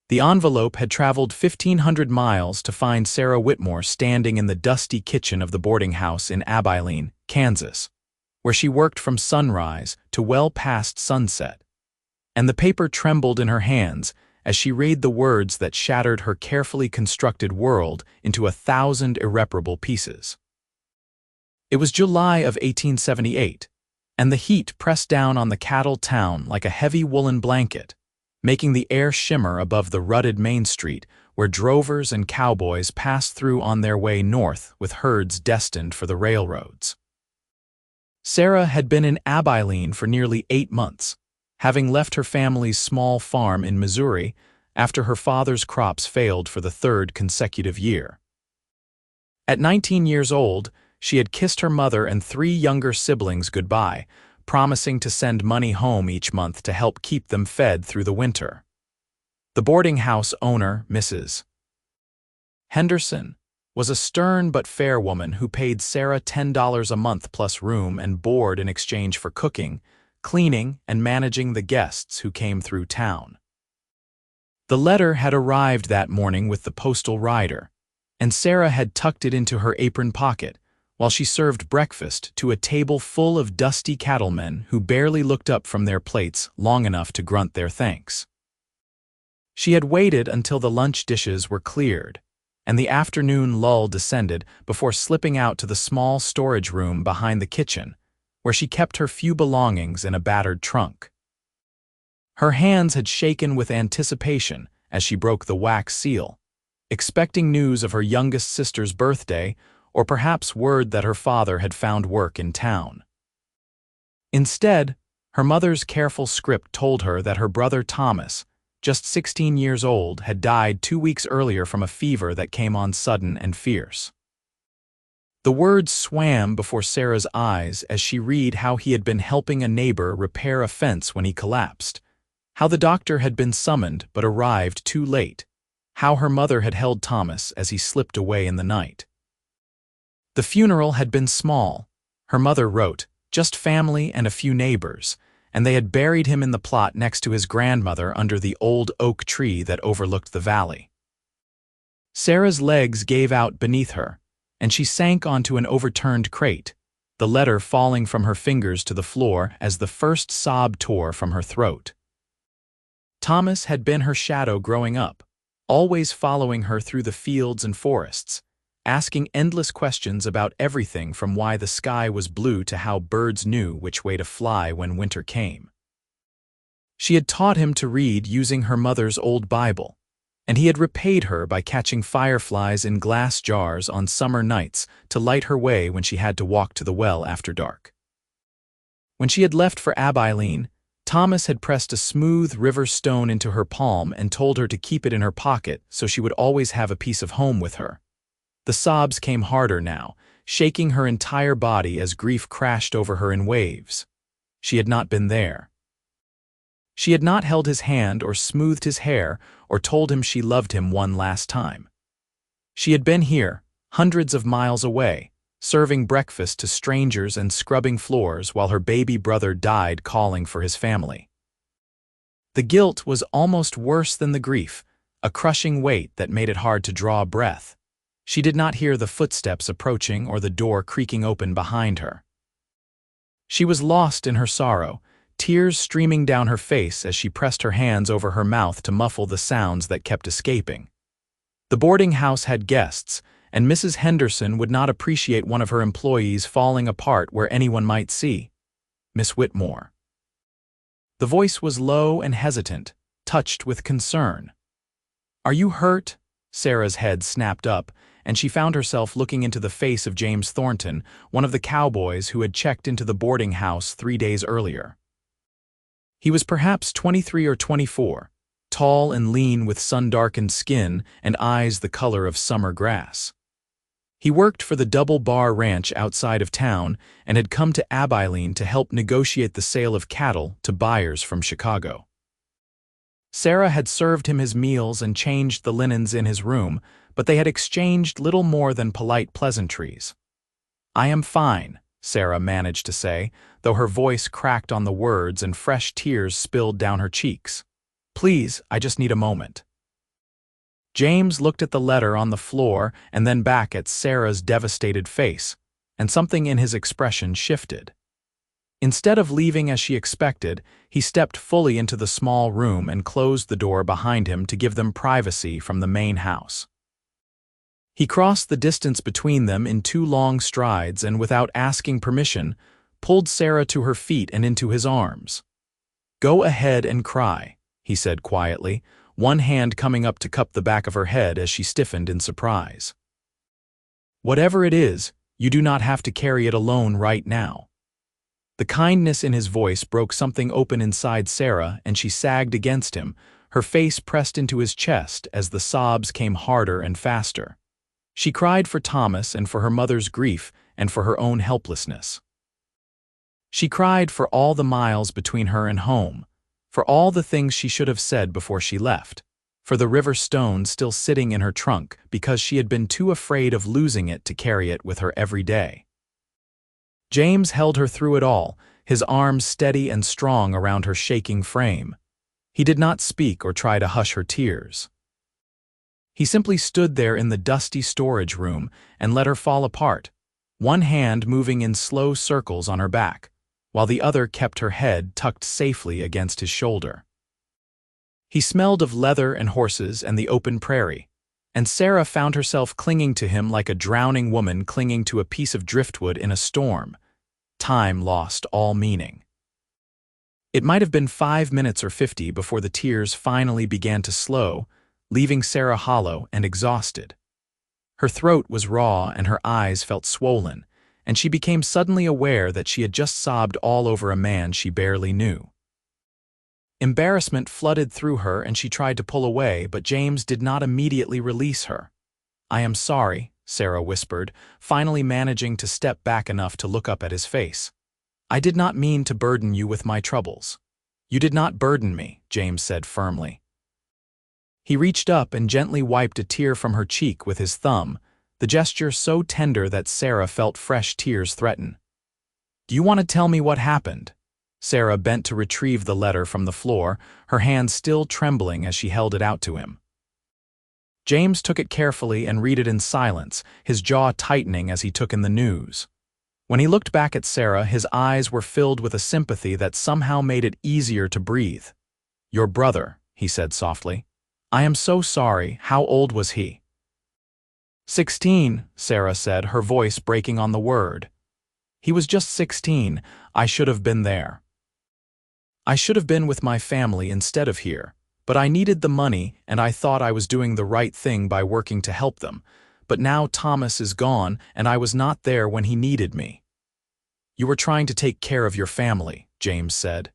The envelope had traveled 1,500 miles to find Sarah Whitmore standing in the dusty kitchen of the boarding house in Abilene, Kansas, where she worked from sunrise to well past sunset. And the paper trembled in her hands as she read the words that shattered her carefully constructed world into 1,000 irreparable pieces. It was July of 1878, and the heat pressed down on the cattle town like a heavy woolen blanket, making the air shimmer above the rutted Main Street where drovers and cowboys passed through on their way north with herds destined for the railroads. Sarah had been in Abilene for nearly 8 months, having left her family's small farm in Missouri after her father's crops failed for the 3rd consecutive year. At 19 years old, she had kissed her mother and 3 younger siblings goodbye, promising to send money home each month to help keep them fed through the winter. The boarding house owner, Mrs. Henderson, was a stern but fair woman who paid Sarah $10 a month plus room and board in exchange for cooking, cleaning, and managing the guests who came through town. The letter had arrived that morning with the postal rider, and Sarah had tucked it into her apron pocket while she served breakfast to a table full of dusty cattlemen who barely looked up from their plates long enough to grunt their thanks. She had waited until the lunch dishes were cleared, and the afternoon lull descended before slipping out to the small storage room behind the kitchen, where she kept her few belongings in a battered trunk. Her hands had shaken with anticipation as she broke the wax seal, expecting news of her youngest sister's birthday or perhaps word that her father had found work in town. Instead, her mother's careful script told her that her brother Thomas, just 16 years old, had died 2 weeks earlier from a fever that came on sudden and fierce. The words swam before Sarah's eyes as she read how he had been helping a neighbor repair a fence when he collapsed, how the doctor had been summoned but arrived too late, how her mother had held Thomas as he slipped away in the night. The funeral had been small, her mother wrote, just family and a few neighbors, and they had buried him in the plot next to his grandmother under the old oak tree that overlooked the valley. Sarah's legs gave out beneath her, and she sank onto an overturned crate, the letter falling from her fingers to the floor as the first sob tore from her throat. Thomas had been her shadow growing up, always following her through the fields and forests, asking endless questions about everything from why the sky was blue to how birds knew which way to fly when winter came. She had taught him to read using her mother's old Bible, and he had repaid her by catching fireflies in glass jars on summer nights to light her way when she had to walk to the well after dark. When she had left for Abilene, Thomas had pressed a smooth river stone into her palm and told her to keep it in her pocket so she would always have a piece of home with her. The sobs came harder now, shaking her entire body as grief crashed over her in waves. She had not been there. She had not held his hand or smoothed his hair or told him she loved him one last time. She had been here, hundreds of miles away, serving breakfast to strangers and scrubbing floors while her baby brother died calling for his family. The guilt was almost worse than the grief, a crushing weight that made it hard to draw a breath. She did not hear the footsteps approaching or the door creaking open behind her. She was lost in her sorrow, tears streaming down her face as she pressed her hands over her mouth to muffle the sounds that kept escaping. The boarding house had guests, and Mrs. Henderson would not appreciate one of her employees falling apart where anyone might see. Miss Whitmore. The voice was low and hesitant, touched with concern. "Are you hurt?" Sarah's head snapped up, and she found herself looking into the face of James Thornton, one of the cowboys who had checked into the boarding house 3 days earlier. He was perhaps 23 or 24, tall and lean with sun-darkened skin and eyes the color of summer grass. He worked for the Double Bar Ranch outside of town and had come to Abilene to help negotiate the sale of cattle to buyers from Chicago. Sarah had served him his meals and changed the linens in his room, but they had exchanged little more than polite pleasantries. "I am fine," Sarah managed to say, though her voice cracked on the words and fresh tears spilled down her cheeks. "Please, I just need a moment." James looked at the letter on the floor and then back at Sarah's devastated face, and something in his expression shifted. Instead of leaving as she expected, he stepped fully into the small room and closed the door behind him to give them privacy from the main house. He crossed the distance between them in 2 long strides and, without asking permission, pulled Sarah to her feet and into his arms. "Go ahead and cry," he said quietly, one hand coming up to cup the back of her head as she stiffened in surprise. "Whatever it is, you do not have to carry it alone right now." The kindness in his voice broke something open inside Sarah, and she sagged against him, her face pressed into his chest as the sobs came harder and faster. She cried for Thomas and for her mother's grief and for her own helplessness. She cried for all the miles between her and home, for all the things she should have said before she left, for the river stone still sitting in her trunk because she had been too afraid of losing it to carry it with her every day. James held her through it all, his arms steady and strong around her shaking frame. He did not speak or try to hush her tears. He simply stood there in the dusty storage room and let her fall apart, one hand moving in slow circles on her back, while the other kept her head tucked safely against his shoulder. He smelled of leather and horses and the open prairie, and Sarah found herself clinging to him like a drowning woman clinging to a piece of driftwood in a storm. Time lost all meaning. It might have been 5 minutes or 50 before the tears finally began to slow, leaving Sarah hollow and exhausted. Her throat was raw and her eyes felt swollen, and she became suddenly aware that she had just sobbed all over a man she barely knew. Embarrassment flooded through her and she tried to pull away, but James did not immediately release her. "I am sorry," Sarah whispered, finally managing to step back enough to look up at his face. "I did not mean to burden you with my troubles." "You did not burden me," James said firmly. He reached up and gently wiped a tear from her cheek with his thumb, the gesture so tender that Sarah felt fresh tears threaten. "Do you want to tell me what happened?" Sarah bent to retrieve the letter from the floor, her hand still trembling as she held it out to him. James took it carefully and read it in silence, his jaw tightening as he took in the news. When he looked back at Sarah, his eyes were filled with a sympathy that somehow made it easier to breathe. "Your brother," he said softly. "I am so sorry. How old was he?" 16, Sarah said, her voice breaking on the word. "He was just 16. I should have been there. I should have been with my family instead of here, but I needed the money and I thought I was doing the right thing by working to help them. But now Thomas is gone and I was not there when he needed me." "You were trying to take care of your family," James said.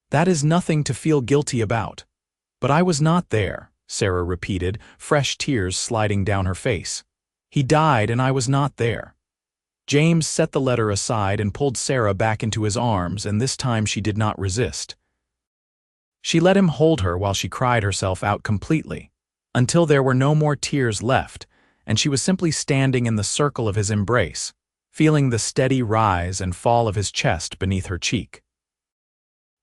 "That is nothing to feel guilty about. But I was not there," Sarah repeated, fresh tears sliding down her face. "He died and I was not there." James set the letter aside and pulled Sarah back into his arms, and this time she did not resist. She let him hold her while she cried herself out completely, until there were no more tears left, and she was simply standing in the circle of his embrace, feeling the steady rise and fall of his chest beneath her cheek.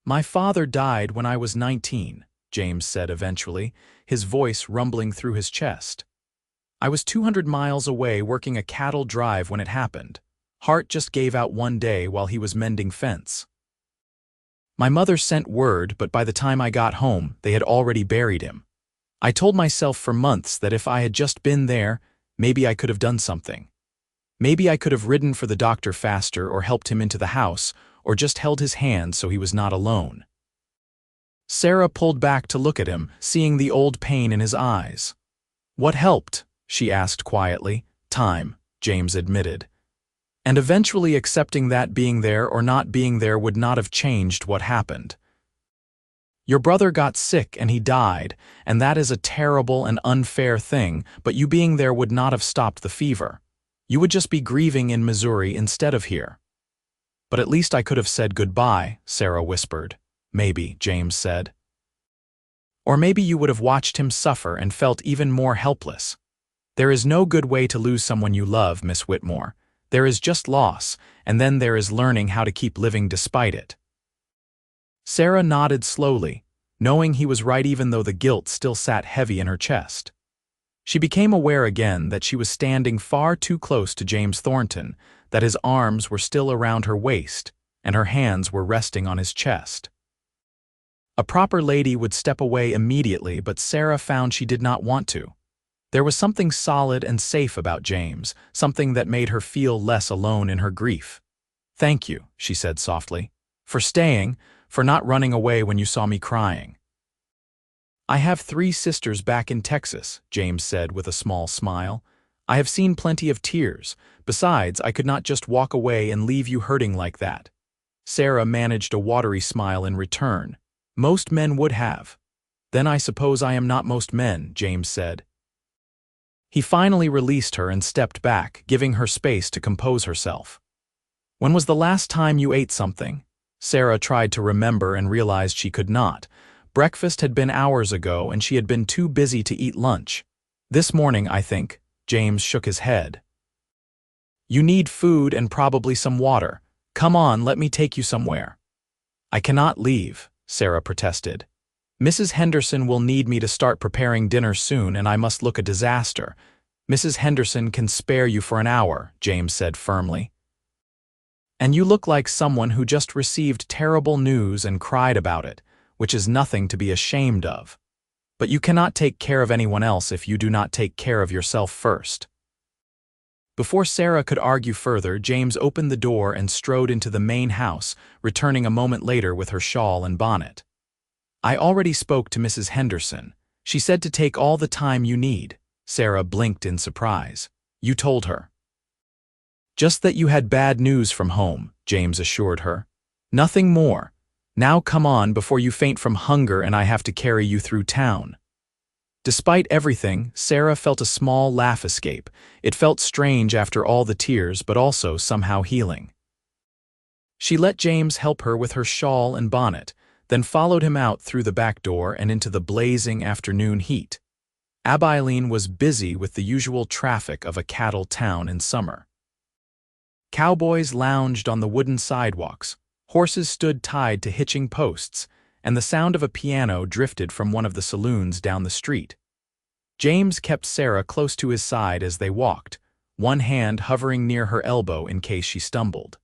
"My father died when I was 19, James said eventually, his voice rumbling through his chest. "I was 200 miles away working a cattle drive when it happened. Heart just gave out one day while he was mending fence. My mother sent word, but by the time I got home, they had already buried him. I told myself for months that if I had just been there, maybe I could have done something. Maybe I could have ridden for the doctor faster or helped him into the house or just held his hand so he was not alone." Sarah pulled back to look at him, seeing the old pain in his eyes. "What helped?" she asked quietly. "Time," James admitted. And eventually accepting that being there or not being there would not have changed what happened. "Your brother got sick and he died, and that is a terrible and unfair thing, but you being there would not have stopped the fever. You would just be grieving in Missouri instead of here." "But at least I could have said goodbye," Sarah whispered. "Maybe," James said. "Or maybe you would have watched him suffer and felt even more helpless. There is no good way to lose someone you love, Miss Whitmore. There is just loss, and then there is learning how to keep living despite it." Sarah nodded slowly, knowing he was right even though the guilt still sat heavy in her chest. She became aware again that she was standing far too close to James Thornton, that his arms were still around her waist, and her hands were resting on his chest. A proper lady would step away immediately, but Sarah found she did not want to. There was something solid and safe about James, something that made her feel less alone in her grief. "Thank you," she said softly, "for staying, for not running away when you saw me crying." "I have 3 sisters back in Texas," James said with a small smile. "I have seen plenty of tears. Besides, I could not just walk away and leave you hurting like that." Sarah managed a watery smile in return. "Most men would have." "Then I suppose I am not most men," James said. He finally released her and stepped back, giving her space to compose herself. "When was the last time you ate something?" Sarah tried to remember and realized she could not. Breakfast had been hours ago and she had been too busy to eat lunch. "This morning, I think." James shook his head. "You need food and probably some water. Come on, let me take you somewhere." "I cannot leave," Sarah protested. "Mrs. Henderson will need me to start preparing dinner soon and I must look a disaster." "Mrs. Henderson can spare you for an hour," James said firmly. "And you look like someone who just received terrible news and cried about it, which is nothing to be ashamed of. But you cannot take care of anyone else if you do not take care of yourself first." Before Sarah could argue further, James opened the door and strode into the main house, returning a moment later with her shawl and bonnet. "I already spoke to Mrs. Henderson. She said to take all the time you need." Sarah blinked in surprise. "You told her?" "Just that you had bad news from home," James assured her. "Nothing more. Now come on before you faint from hunger and I have to carry you through town." Despite everything, Sarah felt a small laugh escape. It felt strange after all the tears, but also somehow healing. She let James help her with her shawl and bonnet, then followed him out through the back door and into the blazing afternoon heat. Abilene was busy with the usual traffic of a cattle town in summer. Cowboys lounged on the wooden sidewalks, horses stood tied to hitching posts, and the sound of a piano drifted from one of the saloons down the street. James kept Sarah close to his side as they walked, one hand hovering near her elbow in case she stumbled.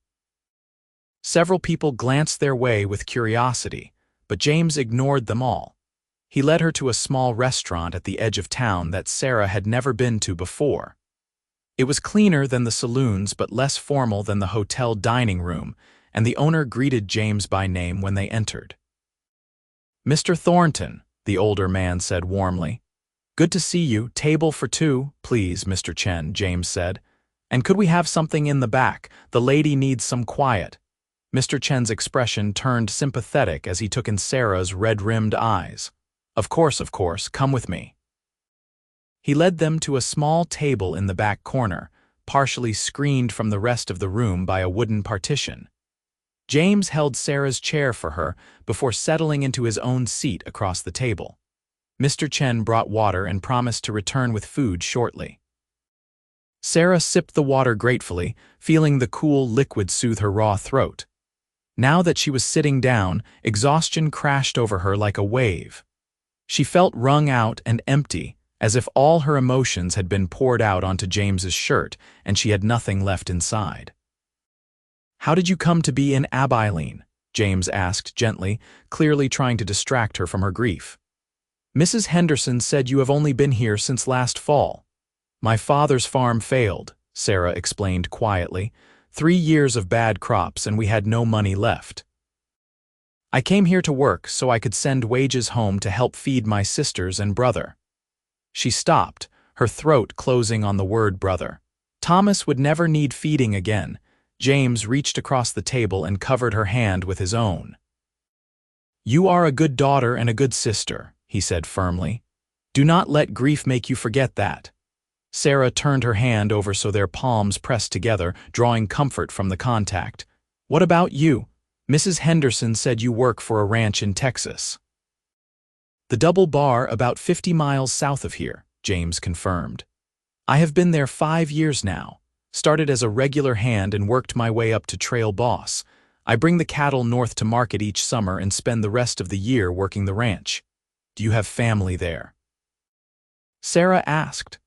Several people glanced their way with curiosity, but James ignored them all. He led her to a small restaurant at the edge of town that Sarah had never been to before. It was cleaner than the saloons but less formal than the hotel dining room, and the owner greeted James by name when they entered. "Mr. Thornton," the older man said warmly. "Good to see you. Table for 2, please, Mr. Chen," James said. "And could we have something in the back? The lady needs some quiet." Mr. Chen's expression turned sympathetic as he took in Sarah's red-rimmed eyes. Of course, come with me." He led them to a small table in the back corner, partially screened from the rest of the room by a wooden partition. James held Sarah's chair for her before settling into his own seat across the table. Mr. Chen brought water and promised to return with food shortly. Sarah sipped the water gratefully, feeling the cool liquid soothe her raw throat. Now that she was sitting down, exhaustion crashed over her like a wave. She felt wrung out and empty, as if all her emotions had been poured out onto James's shirt and she had nothing left inside. "How did you come to be in Abilene?" James asked gently, clearly trying to distract her from her grief. "Mrs. Henderson said you have only been here since last fall." "My father's farm failed," Sarah explained quietly. 3 years of bad crops and we had no money left. I came here to work so I could send wages home to help feed my sisters and brother." She stopped, her throat closing on the word brother. Thomas would never need feeding again. James reached across the table and covered her hand with his own. "You are a good daughter and a good sister," he said firmly. "Do not let grief make you forget that." Sarah turned her hand over so their palms pressed together, drawing comfort from the contact. "What about you? Mrs. Henderson said you work for a ranch in Texas." "The Double Bar about 50 miles south of here," James confirmed. "I have been there 5 years now. Started as a regular hand and worked my way up to trail boss. I bring the cattle north to market each summer and spend the rest of the year working the ranch. Do you have family there?" Sarah asked.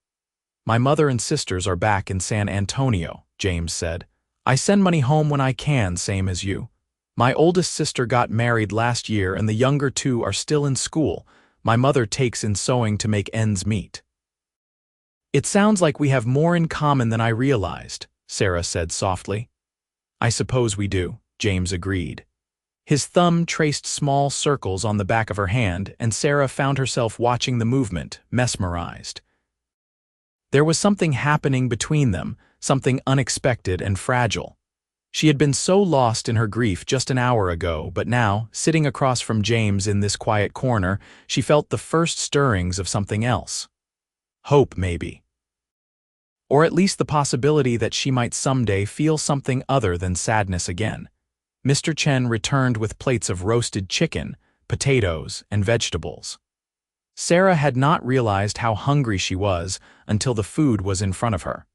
"My mother and sisters are back in San Antonio," James said. "I send money home when I can, same as you. My oldest sister got married last year and the younger two are still in school. My mother takes in sewing to make ends meet." "It sounds like we have more in common than I realized," Sarah said softly. "I suppose we do," James agreed. His thumb traced small circles on the back of her hand, and Sarah found herself watching the movement, mesmerized. There was something happening between them, something unexpected and fragile. She had been so lost in her grief just an hour ago, but now, sitting across from James in this quiet corner, she felt the first stirrings of something else. Hope, maybe. Or at least the possibility that she might someday feel something other than sadness again. Mr. Chen returned with plates of roasted chicken, potatoes, and vegetables. Sarah had not realized how hungry she was until the food was in front of her.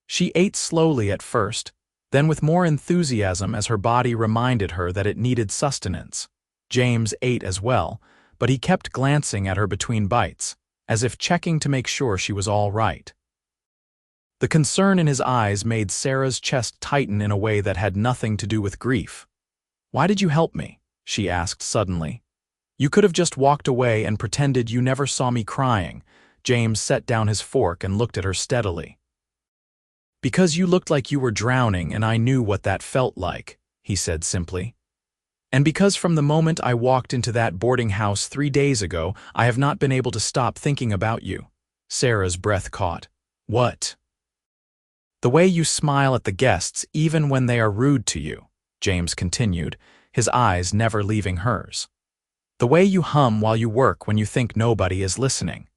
She ate slowly at first, then with more enthusiasm as her body reminded her that it needed sustenance. James ate as well, but he kept glancing at her between bites, as if checking to make sure she was all right. The concern in his eyes made Sarah's chest tighten in a way that had nothing to do with grief. "Why did you help me?" she asked suddenly. "You could have just walked away and pretended you never saw me crying." James set down his fork and looked at her steadily. "Because you looked like you were drowning and I knew what that felt like," he said simply. "And because from the moment I walked into that boarding house 3 days ago, I have not been able to stop thinking about you." Sarah's breath caught. "What?" "The way you smile at the guests even when they are rude to you," James continued, his eyes never leaving hers. "The way you hum while you work when you think nobody is listening.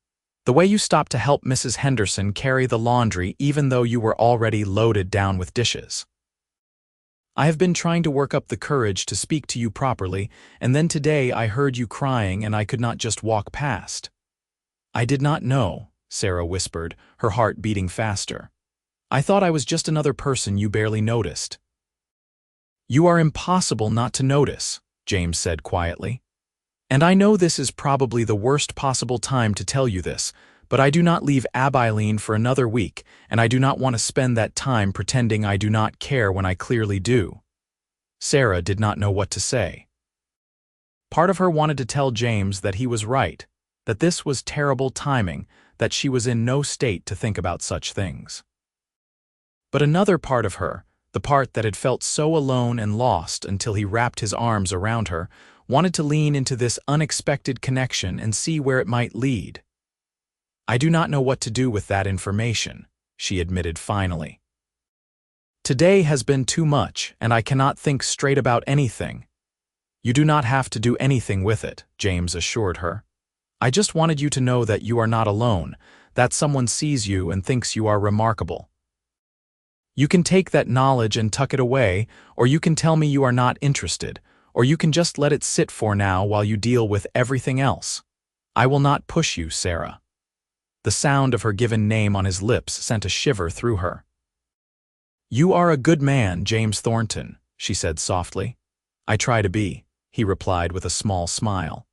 The way you stopped to help Mrs. Henderson carry the laundry even though you were already loaded down with dishes. I have been trying to work up the courage to speak to you properly, and then today I heard you crying and I could not just walk past." "I did not know," Sarah whispered, her heart beating faster. "I thought I was just another person you barely noticed." "You are impossible not to notice," James said quietly. "And I know this is probably the worst possible time to tell you this, but I do not leave Abilene for another week, and I do not want to spend that time pretending I do not care when I clearly do." Sarah did not know what to say. Part of her wanted to tell James that he was right, that this was terrible timing, that she was in no state to think about such things. But another part of her, the part that had felt so alone and lost until he wrapped his arms around her, wanted to lean into this unexpected connection and see where it might lead. "I do not know what to do with that information," she admitted finally. "Today has been too much, and I cannot think straight about anything." "You do not have to do anything with it," James assured her. "I just wanted you to know that you are not alone, that someone sees you and thinks you are remarkable. You can take that knowledge and tuck it away, or you can tell me you are not interested, or you can just let it sit for now while you deal with everything else. I will not push you, Sarah." The sound of her given name on his lips sent a shiver through her. "You are a good man, James Thornton," she said softly. "I try to be," he replied with a small smile.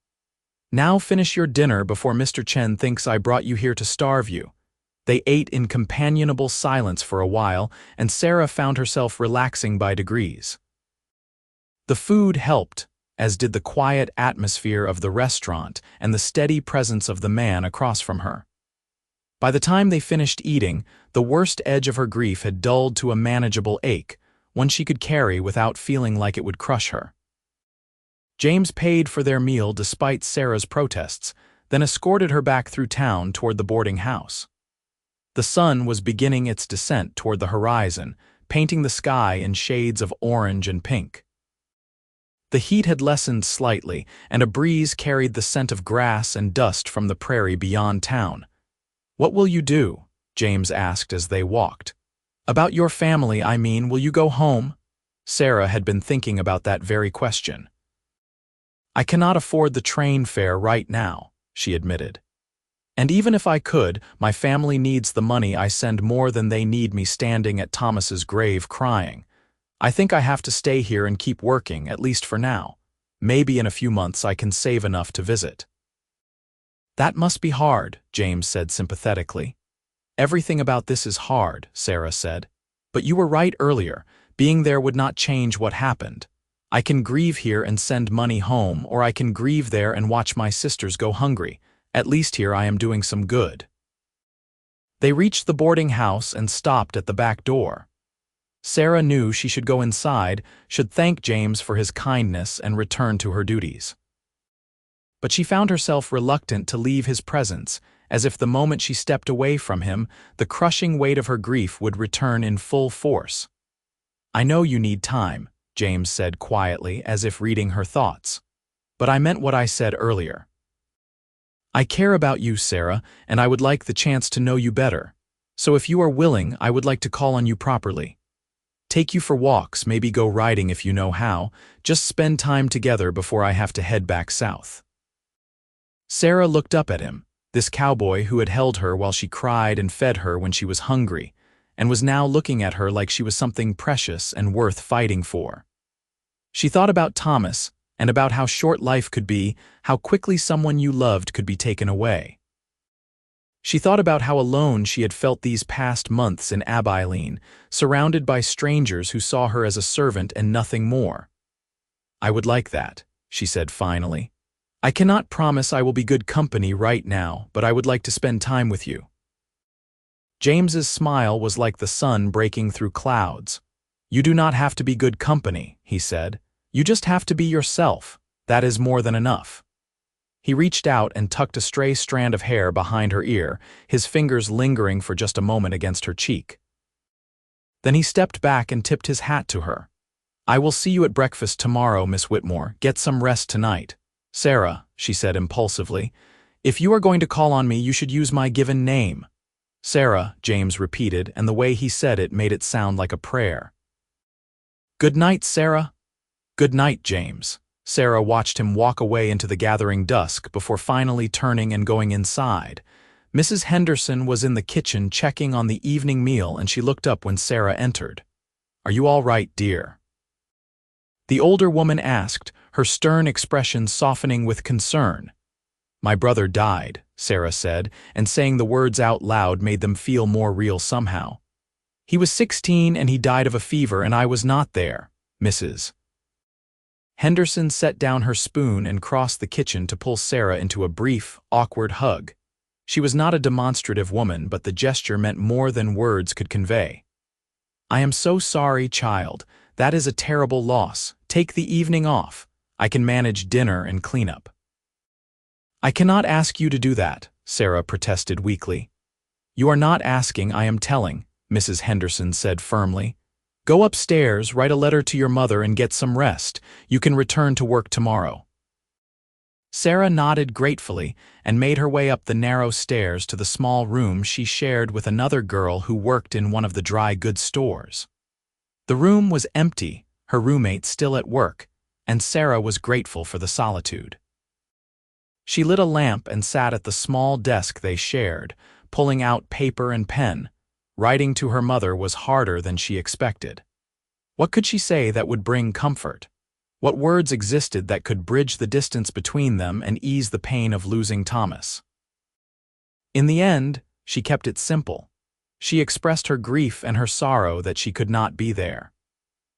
"Now finish your dinner before Mr. Chen thinks I brought you here to starve you." They ate in companionable silence for a while, and Sarah found herself relaxing by degrees. The food helped, as did the quiet atmosphere of the restaurant and the steady presence of the man across from her. By the time they finished eating, the worst edge of her grief had dulled to a manageable ache, one she could carry without feeling like it would crush her. James paid for their meal despite Sarah's protests, then escorted her back through town toward the boarding house. The sun was beginning its descent toward the horizon, painting the sky in shades of orange and pink. The heat had lessened slightly, and a breeze carried the scent of grass and dust from the prairie beyond town. "What will you do?" James asked as they walked. "About your family, I mean, will you go home?" Sarah had been thinking about that very question. "I cannot afford the train fare right now," she admitted. "And even if I could, my family needs the money I send more than they need me standing at Thomas's grave crying. I think I have to stay here and keep working, at least for now. Maybe in a few months I can save enough to visit." "That must be hard," James said sympathetically. "Everything about this is hard," Sarah said. "But you were right earlier. Being there would not change what happened. I can grieve here and send money home, or I can grieve there and watch my sisters go hungry. At least here I am doing some good." They reached the boarding house and stopped at the back door. Sarah knew she should go inside, should thank James for his kindness and return to her duties. But she found herself reluctant to leave his presence, as if the moment she stepped away from him, the crushing weight of her grief would return in full force. "I know you need time," James said quietly, as if reading her thoughts. "But I meant what I said earlier. I care about you, Sarah, and I would like the chance to know you better. So if you are willing, I would like to call on you properly. Take you for walks, maybe go riding if you know how, just spend time together before I have to head back south." Sarah looked up at him, this cowboy who had held her while she cried and fed her when she was hungry, and was now looking at her like she was something precious and worth fighting for. She thought about Thomas, and about how short life could be, how quickly someone you loved could be taken away. She thought about how alone she had felt these past months in Abilene, surrounded by strangers who saw her as a servant and nothing more. "I would like that," she said finally. "I cannot promise I will be good company right now, but I would like to spend time with you." James's smile was like the sun breaking through clouds. "You do not have to be good company," he said. "You just have to be yourself. That is more than enough." He reached out and tucked a stray strand of hair behind her ear, his fingers lingering for just a moment against her cheek. Then he stepped back and tipped his hat to her. "I will see you at breakfast tomorrow, Miss Whitmore. Get some rest tonight." "Sarah," she said impulsively, "if you are going to call on me, you should use my given name." "Sarah," James repeated, and the way he said it made it sound like a prayer. "Good night, Sarah." "Good night, James." Sarah watched him walk away into the gathering dusk before finally turning and going inside. Mrs. Henderson was in the kitchen checking on the evening meal, and she looked up when Sarah entered. "Are you all right, dear?" The older woman asked, her stern expression softening with concern. "My brother died," Sarah said, and saying the words out loud made them feel more real somehow. "He was 16 and he died of a fever, and I was not there, Mrs. Henderson set down her spoon and crossed the kitchen to pull Sarah into a brief, awkward hug. She was not a demonstrative woman, but the gesture meant more than words could convey. "I am so sorry, child. That is a terrible loss. Take the evening off. I can manage dinner and cleanup." "I cannot ask you to do that," Sarah protested weakly. "You are not asking, I am telling," Mrs. Henderson said firmly. "Go upstairs, write a letter to your mother, and get some rest. You can return to work tomorrow." Sarah nodded gratefully and made her way up the narrow stairs to the small room she shared with another girl who worked in one of the dry goods stores. The room was empty, her roommate still at work, and Sarah was grateful for the solitude. She lit a lamp and sat at the small desk they shared, pulling out paper and pen. Writing to her mother was harder than she expected. What could she say that would bring comfort? What words existed that could bridge the distance between them and ease the pain of losing Thomas? In the end, she kept it simple. She expressed her grief and her sorrow that she could not be there.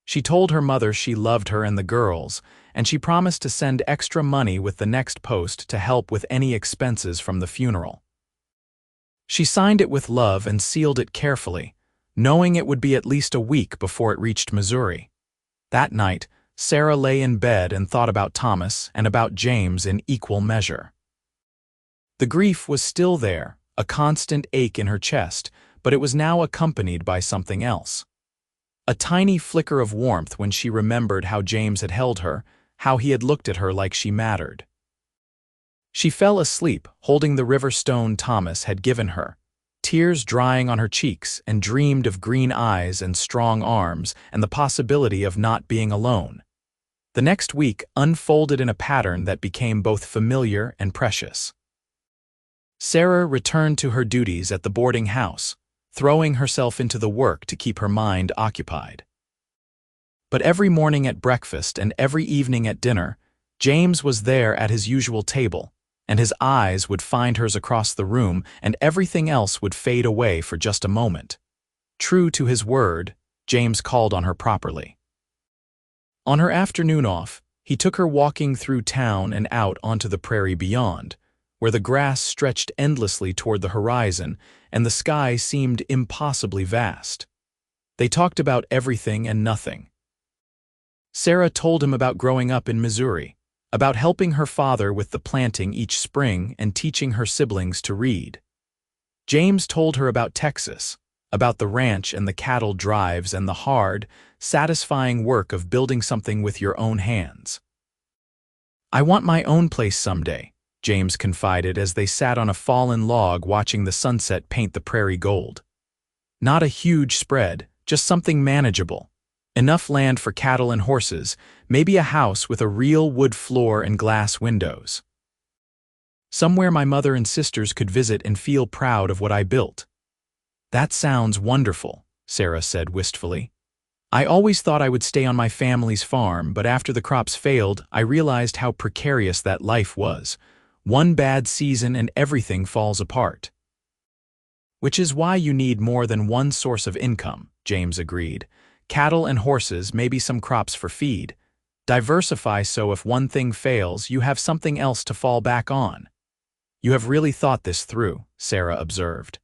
She told her mother she loved her and the girls, and she promised to send extra money with the next post to help with any expenses from the funeral. She signed it with love and sealed it carefully, knowing it would be at least a week before it reached Missouri. That night, Sarah lay in bed and thought about Thomas and about James in equal measure. The grief was still there, a constant ache in her chest, but it was now accompanied by something else. A tiny flicker of warmth when she remembered how James had held her, how he had looked at her like she mattered. She fell asleep, holding the river stone Thomas had given her, tears drying on her cheeks, and dreamed of green eyes and strong arms and the possibility of not being alone. The next week unfolded in a pattern that became both familiar and precious. Sarah returned to her duties at the boarding house, throwing herself into the work to keep her mind occupied. But every morning at breakfast and every evening at dinner, James was there at his usual table, and his eyes would find hers across the room, and everything else would fade away for just a moment. True to his word, James called on her properly. On her afternoon off, he took her walking through town and out onto the prairie beyond, where the grass stretched endlessly toward the horizon and the sky seemed impossibly vast. They talked about everything and nothing. Sarah told him about growing up in Missouri, about helping her father with the planting each spring and teaching her siblings to read. James told her about Texas, about the ranch and the cattle drives and the hard, satisfying work of building something with your own hands. "I want my own place someday," James confided as they sat on a fallen log watching the sunset paint the prairie gold. "Not a huge spread, just something manageable. Enough land for cattle and horses, maybe a house with a real wood floor and glass windows. Somewhere my mother and sisters could visit and feel proud of what I built." "That sounds wonderful," Sarah said wistfully. "I always thought I would stay on my family's farm, but after the crops failed, I realized how precarious that life was. One bad season and everything falls apart." "Which is why you need more than one source of income," James agreed. "Cattle and horses, maybe some crops for feed. Diversify so if one thing fails, you have something else to fall back on." "You have really thought this through," Sarah observed.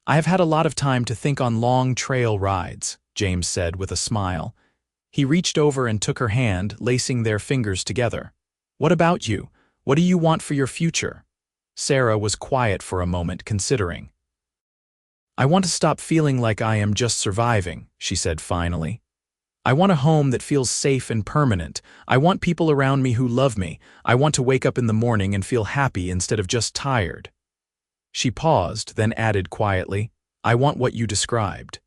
"I have had a lot of time to think on long trail rides," James said with a smile. He reached over and took her hand, lacing their fingers together. "What about you? What do you want for your future?" Sarah was quiet for a moment, considering. "I want to stop feeling like I am just surviving," she said finally. "I want a home that feels safe and permanent. I want people around me who love me. I want to wake up in the morning and feel happy instead of just tired." She paused, then added quietly, "I want what you described.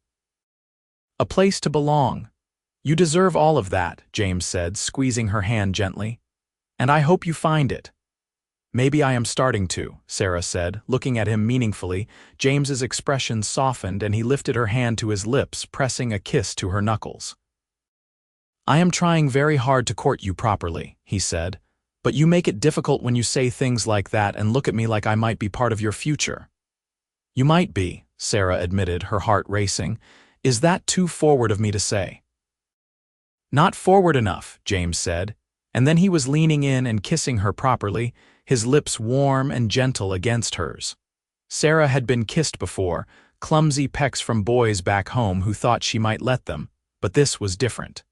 A place to belong." "You deserve all of that," James said, squeezing her hand gently. "And I hope you find it." "Maybe I am starting to," Sarah said, looking at him meaningfully. James's expression softened and he lifted her hand to his lips, pressing a kiss to her knuckles. "I am trying very hard to court you properly," he said, "but you make it difficult when you say things like that and look at me like I might be part of your future." "You might be," Sarah admitted, her heart racing. "Is that too forward of me to say?" "Not forward enough," James said, and then he was leaning in and kissing her properly, his lips warm and gentle against hers. Sarah had been kissed before, clumsy pecks from boys back home who thought she might let them, but this was different.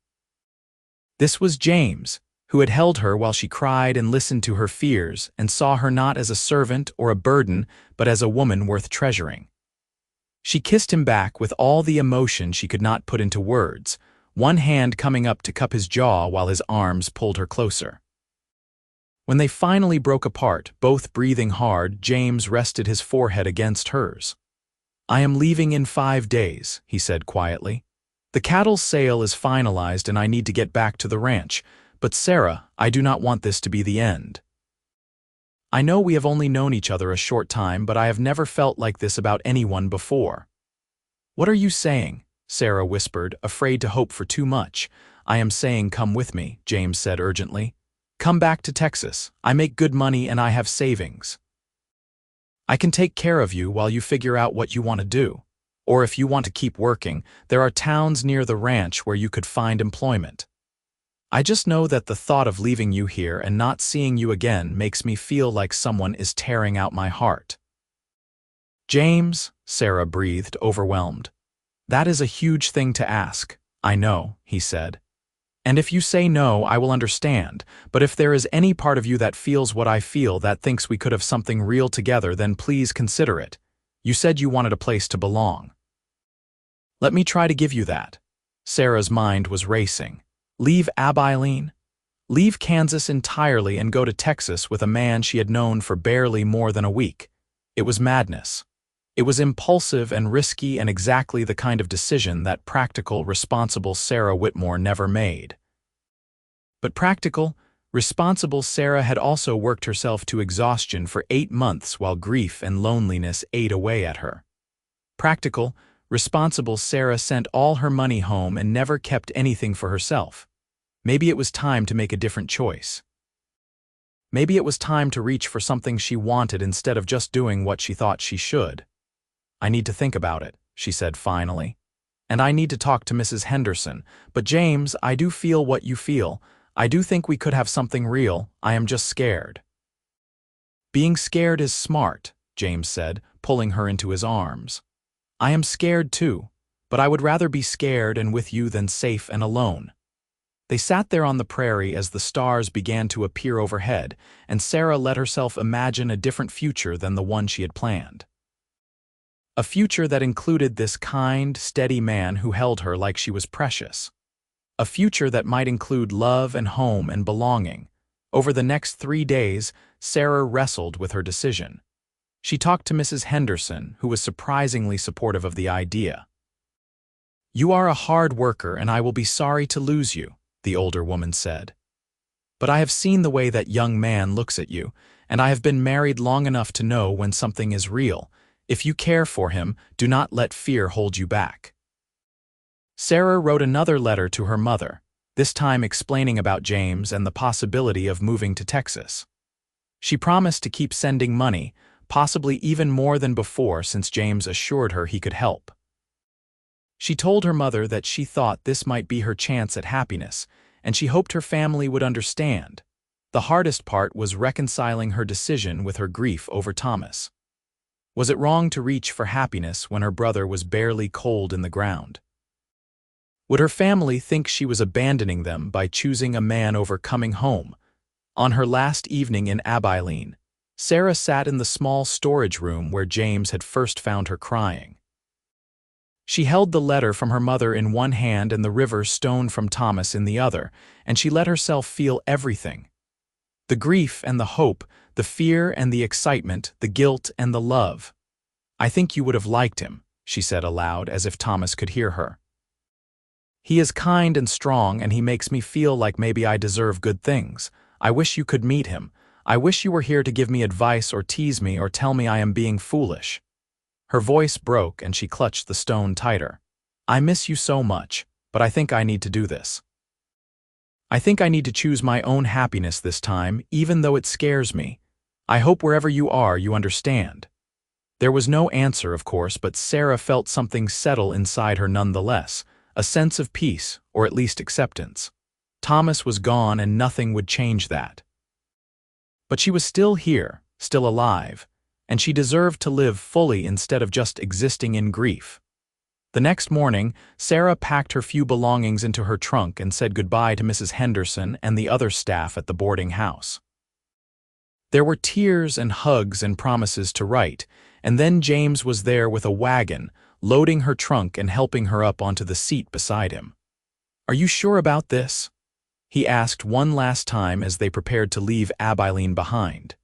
This was James, who had held her while she cried and listened to her fears and saw her not as a servant or a burden, but as a woman worth treasuring. She kissed him back with all the emotion she could not put into words, one hand coming up to cup his jaw while his arms pulled her closer. When they finally broke apart, both breathing hard, James rested his forehead against hers. "I am leaving in 5 days," he said quietly. "The cattle sale is finalized and I need to get back to the ranch, but Sarah, I do not want this to be the end. I know we have only known each other a short time, but I have never felt like this about anyone before." "What are you saying?" Sarah whispered, afraid to hope for too much. "I am saying come with me," James said urgently. "Come back to Texas. I make good money and I have savings. I can take care of you while you figure out what you want to do. Or if you want to keep working, there are towns near the ranch where you could find employment. I just know that the thought of leaving you here and not seeing you again makes me feel like someone is tearing out my heart." "James," Sarah breathed, overwhelmed. "That is a huge thing to ask." "I know," he said. "And if you say no, I will understand, but if there is any part of you that feels what I feel, that thinks we could have something real together, then please consider it. You said you wanted a place to belong. Let me try to give you that." Sarah's mind was racing. Leave Abilene? Leave Kansas entirely and go to Texas with a man she had known for barely more than a week. It was madness. It was impulsive and risky and exactly the kind of decision that practical, responsible Sarah Whitmore never made. But practical, responsible Sarah had also worked herself to exhaustion for 8 months while grief and loneliness ate away at her. Practical, Responsible, Sarah sent all her money home and never kept anything for herself. Maybe it was time to make a different choice. Maybe it was time to reach for something she wanted instead of just doing what she thought she should. "I need to think about it," she said finally. "And I need to talk to Mrs. Henderson. But James, I do feel what you feel. I do think we could have something real. I am just scared." "Being scared is smart," James said, pulling her into his arms. "I am scared too, but I would rather be scared and with you than safe and alone." They sat there on the prairie as the stars began to appear overhead, and Sarah let herself imagine a different future than the one she had planned. A future that included this kind, steady man who held her like she was precious. A future that might include love and home and belonging. Over the next 3 days, Sarah wrestled with her decision. She talked to Mrs. Henderson, who was surprisingly supportive of the idea. "You are a hard worker, and I will be sorry to lose you," the older woman said. "But I have seen the way that young man looks at you, and I have been married long enough to know when something is real. If you care for him, do not let fear hold you back." Sarah wrote another letter to her mother, this time explaining about James and the possibility of moving to Texas. She promised to keep sending money, possibly even more than before since James assured her he could help. She told her mother that she thought this might be her chance at happiness, and she hoped her family would understand. The hardest part was reconciling her decision with her grief over Thomas. Was it wrong to reach for happiness when her brother was barely cold in the ground? Would her family think she was abandoning them by choosing a man over coming home? On her last evening in Abilene, Sarah sat in the small storage room where James had first found her crying. She held the letter from her mother in one hand and the river stone from Thomas in the other, and she let herself feel everything. The grief and the hope, the fear and the excitement, the guilt and the love. "I think you would have liked him," she said aloud, as if Thomas could hear her. "He is kind and strong, and he makes me feel like maybe I deserve good things. I wish you could meet him. I wish you were here to give me advice or tease me or tell me I am being foolish." Her voice broke and she clutched the stone tighter. "I miss you so much, but I think I need to do this. I think I need to choose my own happiness this time, even though it scares me. I hope wherever you are, you understand." There was no answer, of course, but Sarah felt something settle inside her nonetheless, a sense of peace, or at least acceptance. Thomas was gone and nothing would change that. But she was still here, still alive, and she deserved to live fully instead of just existing in grief. The next morning, Sarah packed her few belongings into her trunk and said goodbye to Mrs. Henderson and the other staff at the boarding house. There were tears and hugs and promises to write, and then James was there with a wagon, loading her trunk and helping her up onto the seat beside him. "Are you sure about this?" he asked one last time as they prepared to leave Abilene behind.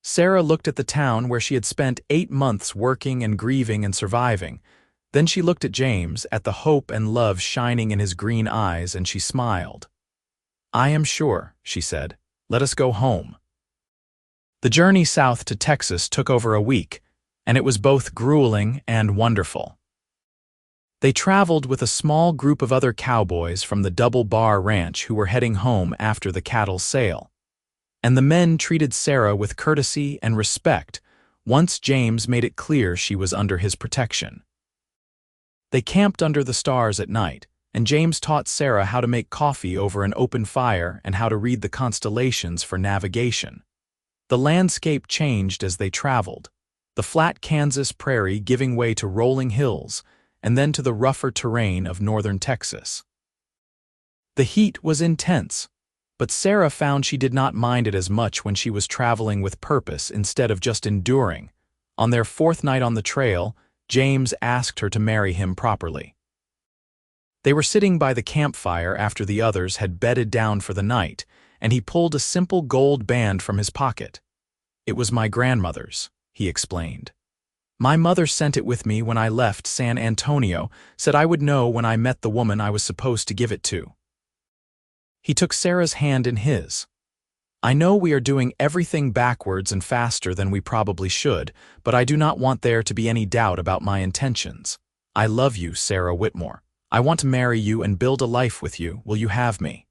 Sarah looked at the town where she had spent 8 months working and grieving and surviving. Then she looked at James, at the hope and love shining in his green eyes, and she smiled. "I am sure," she said. "Let us go home." The journey south to Texas took over a week, and it was both grueling and wonderful. They traveled with a small group of other cowboys from the Double Bar Ranch who were heading home after the cattle sale. And the men treated Sarah with courtesy and respect once James made it clear she was under his protection. They camped under the stars at night, and James taught Sarah how to make coffee over an open fire and how to read the constellations for navigation. The landscape changed as they traveled, the flat Kansas prairie giving way to rolling hills, and then to the rougher terrain of northern Texas. The heat was intense, but Sarah found she did not mind it as much when she was traveling with purpose instead of just enduring. On their 4th night on the trail, James asked her to marry him properly. They were sitting by the campfire after the others had bedded down for the night, and he pulled a simple gold band from his pocket. "It was my grandmother's," he explained. "My mother sent it with me when I left San Antonio, said I would know when I met the woman I was supposed to give it to." He took Sarah's hand in his. "I know we are doing everything backwards and faster than we probably should, but I do not want there to be any doubt about my intentions. I love you, Sarah Whitmore. I want to marry you and build a life with you. Will you have me?"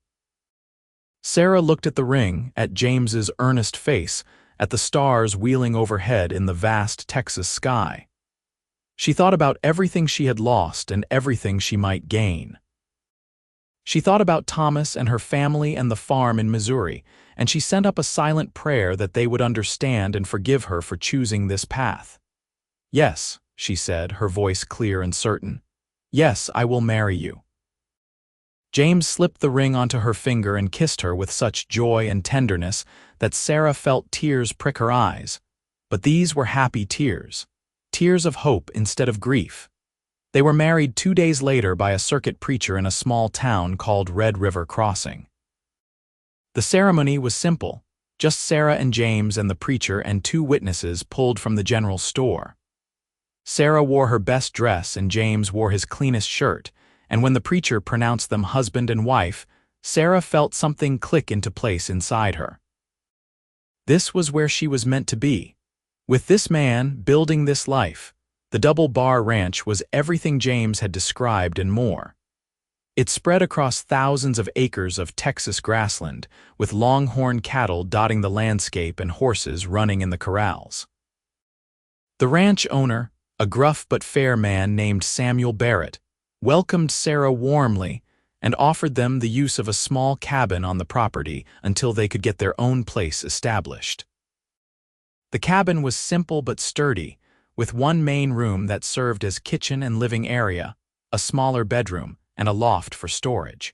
Sarah looked at the ring, at James's earnest face, at the stars wheeling overhead in the vast Texas sky. She thought about everything she had lost and everything she might gain. She thought about Thomas and her family and the farm in Missouri, and she sent up a silent prayer that they would understand and forgive her for choosing this path. "Yes," she said, her voice clear and certain. "Yes, I will marry you." James slipped the ring onto her finger and kissed her with such joy and tenderness that Sarah felt tears prick her eyes. But these were happy tears, tears of hope instead of grief. They were married 2 days later by a circuit preacher in a small town called Red River Crossing. The ceremony was simple, just Sarah and James and the preacher and 2 witnesses pulled from the general store. Sarah wore her best dress and James wore his cleanest shirt, and when the preacher pronounced them husband and wife, Sarah felt something click into place inside her. This was where she was meant to be. With this man, building this life, the Double Bar Ranch was everything James had described and more. It spread across thousands of acres of Texas grassland, with longhorn cattle dotting the landscape and horses running in the corrals. The ranch owner, a gruff but fair man named Samuel Barrett, welcomed Sarah warmly and offered them the use of a small cabin on the property until they could get their own place established. The cabin was simple but sturdy, with one main room that served as kitchen and living area, a smaller bedroom, and a loft for storage.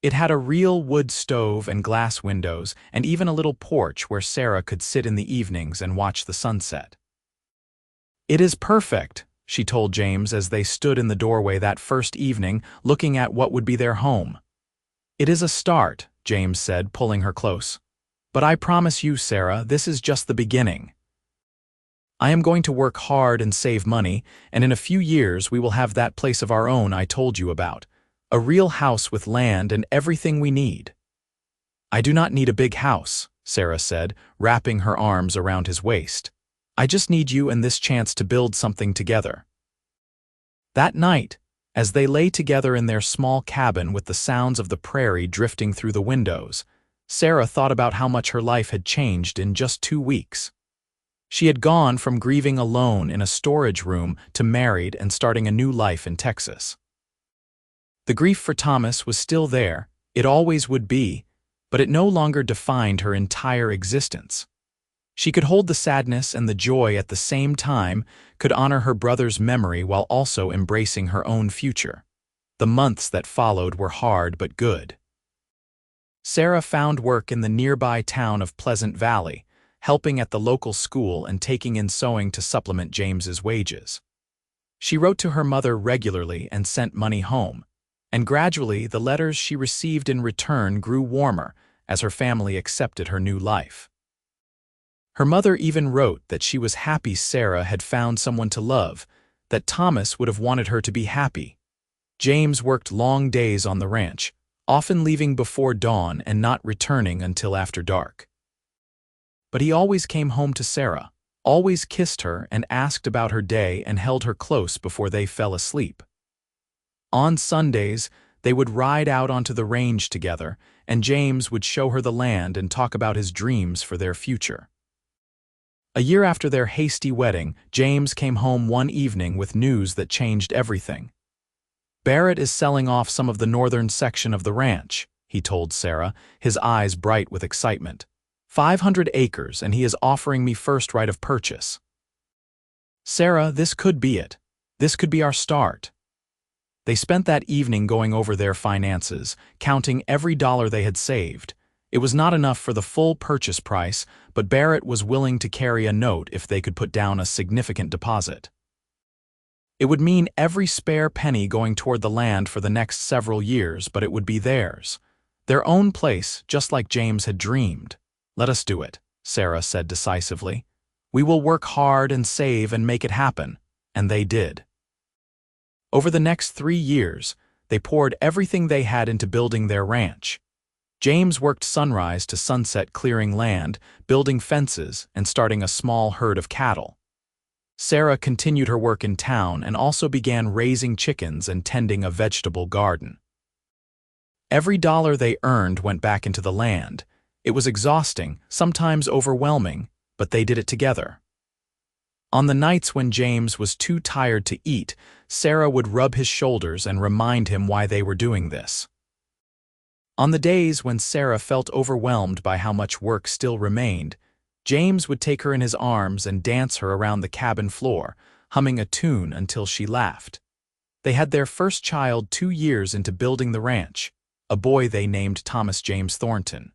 It had a real wood stove and glass windows, and even a little porch where Sarah could sit in the evenings and watch the sunset. "It is perfect," she told James as they stood in the doorway that first evening, looking at what would be their home. "It is a start," James said, pulling her close. "But I promise you, Sarah, this is just the beginning. I am going to work hard and save money, and in a few years we will have that place of our own I told you about, a real house with land and everything we need." "I do not need a big house," Sarah said, wrapping her arms around his waist. "I just need you and this chance to build something together." That night, as they lay together in their small cabin with the sounds of the prairie drifting through the windows, Sarah thought about how much her life had changed in just 2 weeks. She had gone from grieving alone in a storage room to married and starting a new life in Texas. The grief for Thomas was still there, it always would be, but it no longer defined her entire existence. She could hold the sadness and the joy at the same time, could honor her brother's memory while also embracing her own future. The months that followed were hard but good. Sarah found work in the nearby town of Pleasant Valley, helping at the local school and taking in sewing to supplement James's wages. She wrote to her mother regularly and sent money home, and gradually the letters she received in return grew warmer as her family accepted her new life. Her mother even wrote that she was happy Sarah had found someone to love, that Thomas would have wanted her to be happy. James worked long days on the ranch, often leaving before dawn and not returning until after dark. But he always came home to Sarah, always kissed her and asked about her day and held her close before they fell asleep. On Sundays, they would ride out onto the range together, and James would show her the land and talk about his dreams for their future. A year after their hasty wedding, James came home one evening with news that changed everything. "Barrett is selling off some of the northern section of the ranch," he told Sarah, his eyes bright with excitement. 500 acres, and he is offering me first right of purchase." "Sarah, this could be it. This could be our start." They spent that evening going over their finances, counting every dollar they had saved. It was not enough for the full purchase price, but Barrett was willing to carry a note if they could put down a significant deposit. It would mean every spare penny going toward the land for the next several years, but it would be theirs. Their own place, just like James had dreamed. "Let us do it," Sarah said decisively. "We will work hard and save and make it happen," and they did. Over the next 3 years, they poured everything they had into building their ranch. James worked sunrise to sunset clearing land, building fences, and starting a small herd of cattle. Sarah continued her work in town and also began raising chickens and tending a vegetable garden. Every dollar they earned went back into the land. It was exhausting, sometimes overwhelming, but they did it together. On the nights when James was too tired to eat, Sarah would rub his shoulders and remind him why they were doing this. On the days when Sarah felt overwhelmed by how much work still remained, James would take her in his arms and dance her around the cabin floor, humming a tune until she laughed. They had their first child 2 years into building the ranch, a boy they named Thomas James Thornton.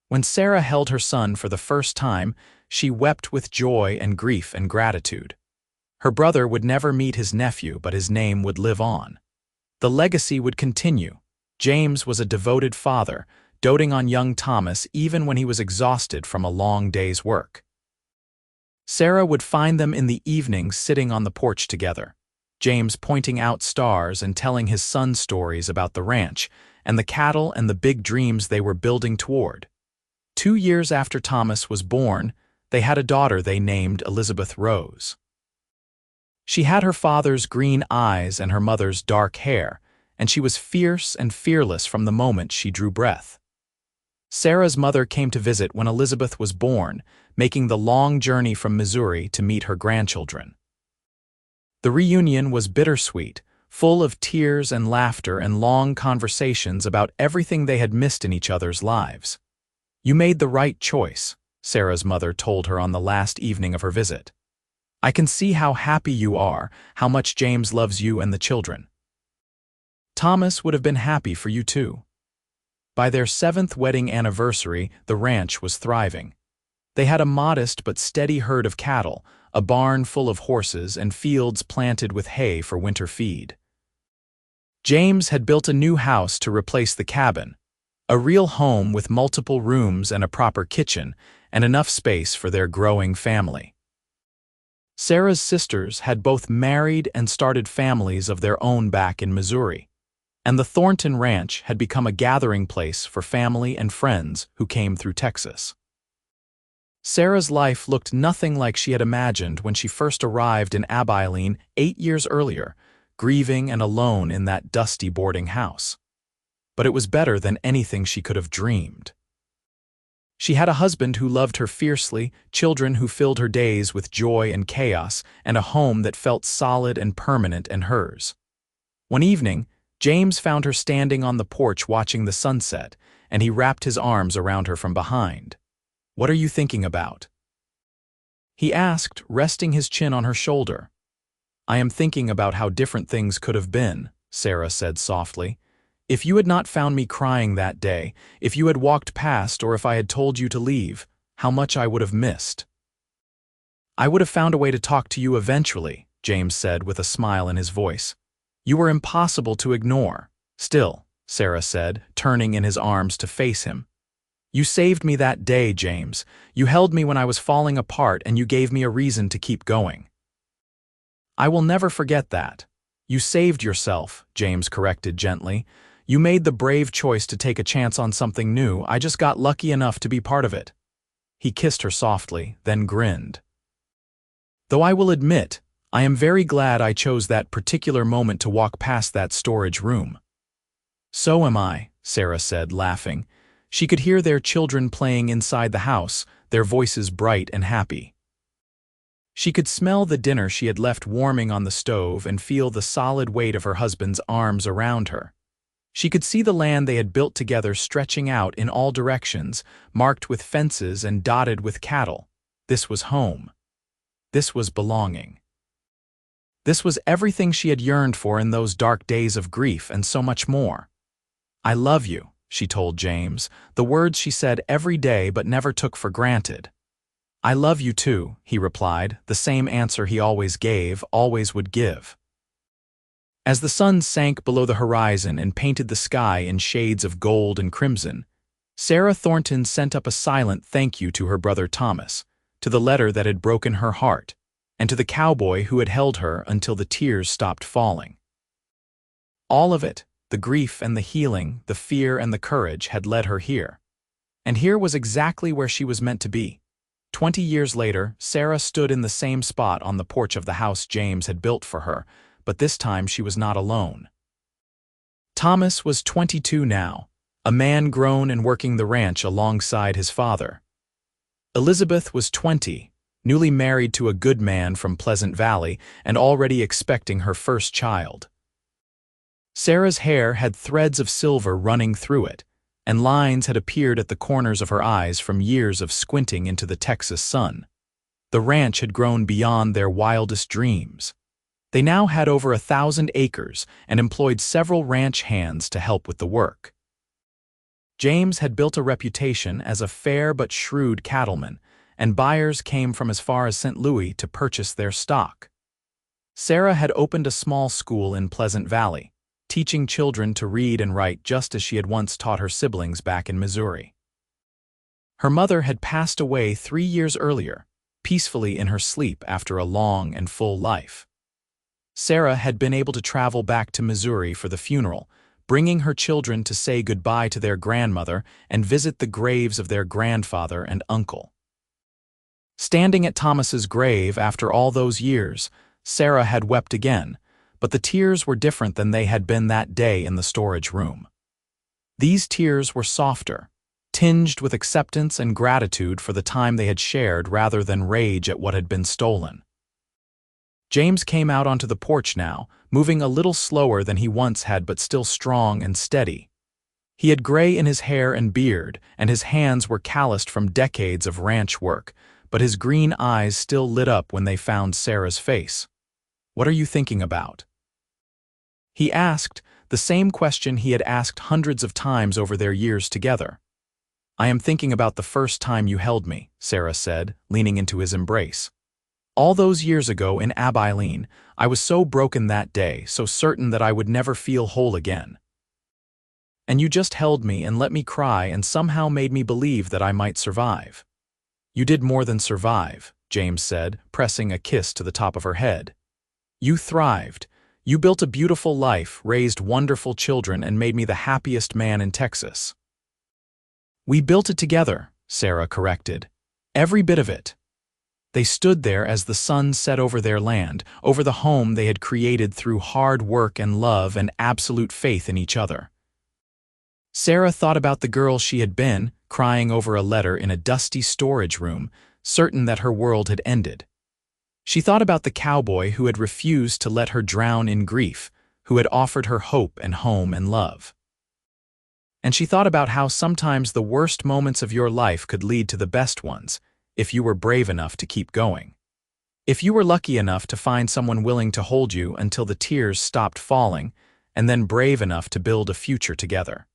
When Sarah held her son for the first time, she wept with joy and grief and gratitude. Her brother would never meet his nephew, but his name would live on. The legacy would continue. James was a devoted father, doting on young Thomas even when he was exhausted from a long day's work. Sarah would find them in the evenings sitting on the porch together, James pointing out stars and telling his son stories about the ranch and the cattle and the big dreams they were building toward. 2 years after Thomas was born, they had a daughter they named Elizabeth Rose. She had her father's green eyes and her mother's dark hair, and she was fierce and fearless from the moment she drew breath. Sarah's mother came to visit when Elizabeth was born, making the long journey from Missouri to meet her grandchildren. The reunion was bittersweet, full of tears and laughter and long conversations about everything they had missed in each other's lives. "You made the right choice," Sarah's mother told her on the last evening of her visit. "I can see how happy you are, how much James loves you and the children. Thomas would have been happy for you too." By their 7th wedding anniversary, the ranch was thriving. They had a modest but steady herd of cattle, a barn full of horses, and fields planted with hay for winter feed. James had built a new house to replace the cabin, a real home with multiple rooms and a proper kitchen, and enough space for their growing family. Sarah's sisters had both married and started families of their own back in Missouri, and the Thornton Ranch had become a gathering place for family and friends who came through Texas. Sarah's life looked nothing like she had imagined when she first arrived in Abilene 8 years earlier, grieving and alone in that dusty boarding house. But it was better than anything she could have dreamed. She had a husband who loved her fiercely, children who filled her days with joy and chaos, and a home that felt solid and permanent and hers. One evening, James found her standing on the porch watching the sunset, and he wrapped his arms around her from behind. "What are you thinking about?" he asked, resting his chin on her shoulder. "I am thinking about how different things could have been," Sarah said softly. "If you had not found me crying that day, if you had walked past, or if I had told you to leave, how much I would have missed." "I would have found a way to talk to you eventually," James said with a smile in his voice. "You were impossible to ignore." "Still," Sarah said, turning in his arms to face him. "You saved me that day, James. You held me when I was falling apart, and you gave me a reason to keep going." "I will never forget that." "You saved yourself," James corrected gently. "You made the brave choice to take a chance on something new. I just got lucky enough to be part of it." He kissed her softly, then grinned. "Though I will admit, I am very glad I chose that particular moment to walk past that storage room." "So am I," Sarah said, laughing. She could hear their children playing inside the house, their voices bright and happy. She could smell the dinner she had left warming on the stove and feel the solid weight of her husband's arms around her. She could see the land they had built together stretching out in all directions, marked with fences and dotted with cattle. This was home. This was belonging. This was everything she had yearned for in those dark days of grief, and so much more. "I love you," she told James, the words she said every day but never took for granted. "I love you too," he replied, the same answer he always gave, always would give. As the sun sank below the horizon and painted the sky in shades of gold and crimson, Sarah Thornton sent up a silent thank you to her brother Thomas, to the letter that had broken her heart, and to the cowboy who had held her until the tears stopped falling. All of it, the grief and the healing, the fear and the courage, had led her here. And here was exactly where she was meant to be. 20 years later, Sarah stood in the same spot on the porch of the house James had built for her, but this time she was not alone. Thomas was 22 now, a man grown and working the ranch alongside his father. Elizabeth was 20, newly married to a good man from Pleasant Valley and already expecting her first child. Sarah's hair had threads of silver running through it, and lines had appeared at the corners of her eyes from years of squinting into the Texas sun. The ranch had grown beyond their wildest dreams. They now had over 1,000 acres and employed several ranch hands to help with the work. James had built a reputation as a fair but shrewd cattleman, and buyers came from as far as St. Louis to purchase their stock. Sarah had opened a small school in Pleasant Valley, teaching children to read and write just as she had once taught her siblings back in Missouri. Her mother had passed away 3 years earlier, peacefully in her sleep after a long and full life. Sarah had been able to travel back to Missouri for the funeral, bringing her children to say goodbye to their grandmother and visit the graves of their grandfather and uncle. Standing at Thomas's grave after all those years, Sarah had wept again, but the tears were different than they had been that day in the storage room. These tears were softer, tinged with acceptance and gratitude for the time they had shared rather than rage at what had been stolen. James came out onto the porch now, moving a little slower than he once had but still strong and steady. He had gray in his hair and beard, and his hands were calloused from decades of ranch work, but his green eyes still lit up when they found Sarah's face. "What are you thinking about?" He asked, the same question he had asked hundreds of times over their years together. "I am thinking about the first time you held me," Sarah said, leaning into his embrace. "All those years ago in Abilene, I was so broken that day, so certain that I would never feel whole again. And you just held me and let me cry and somehow made me believe that I might survive." "You did more than survive," James said, pressing a kiss to the top of her head. "You thrived. You built a beautiful life, raised wonderful children, and made me the happiest man in Texas." "We built it together," Sarah corrected. "Every bit of it." They stood there as the sun set over their land, over the home they had created through hard work and love and absolute faith in each other. Sarah thought about the girl she had been, crying over a letter in a dusty storage room, certain that her world had ended. She thought about the cowboy who had refused to let her drown in grief, who had offered her hope and home and love. And she thought about how sometimes the worst moments of your life could lead to the best ones, if you were brave enough to keep going. If you were lucky enough to find someone willing to hold you until the tears stopped falling, and then brave enough to build a future together.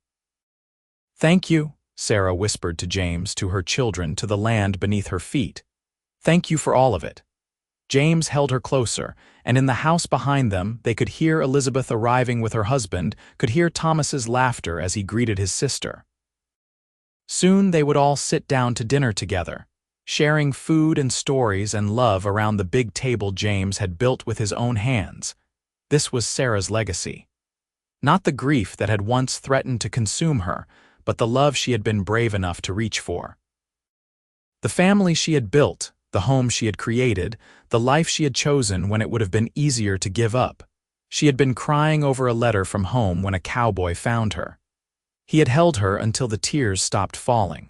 "Thank you," Sarah whispered to James, to her children, to the land beneath her feet. "Thank you for all of it." James held her closer, and in the house behind them they could hear Elizabeth arriving with her husband, could hear Thomas's laughter as he greeted his sister. Soon they would all sit down to dinner together, sharing food and stories and love around the big table James had built with his own hands. This was Sarah's legacy. Not the grief that had once threatened to consume her, but the love she had been brave enough to reach for. The family she had built, the home she had created, the life she had chosen when it would have been easier to give up. She had been crying over a letter from home when a cowboy found her. He had held her until the tears stopped falling.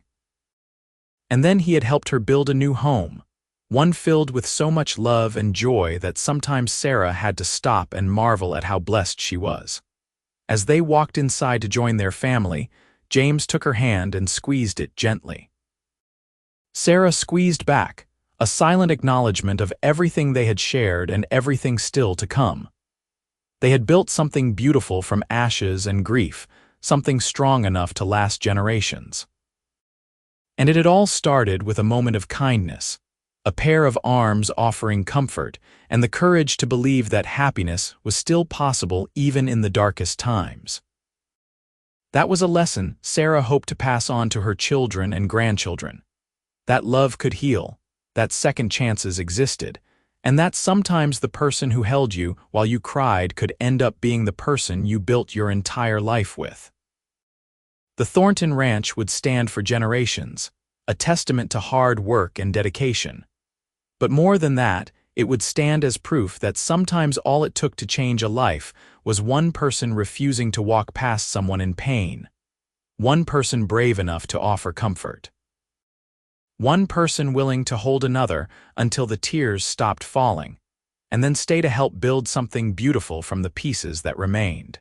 And then he had helped her build a new home, one filled with so much love and joy that sometimes Sarah had to stop and marvel at how blessed she was. As they walked inside to join their family, James took her hand and squeezed it gently. Sarah squeezed back, a silent acknowledgement of everything they had shared and everything still to come. They had built something beautiful from ashes and grief, something strong enough to last generations. And it had all started with a moment of kindness, a pair of arms offering comfort, and the courage to believe that happiness was still possible even in the darkest times. That was a lesson Sarah hoped to pass on to her children and grandchildren. That love could heal, that second chances existed, and that sometimes the person who held you while you cried could end up being the person you built your entire life with. The Thornton Ranch would stand for generations, a testament to hard work and dedication. But more than that, it would stand as proof that sometimes all it took to change a life was one person refusing to walk past someone in pain, one person brave enough to offer comfort, one person willing to hold another until the tears stopped falling, and then stay to help build something beautiful from the pieces that remained.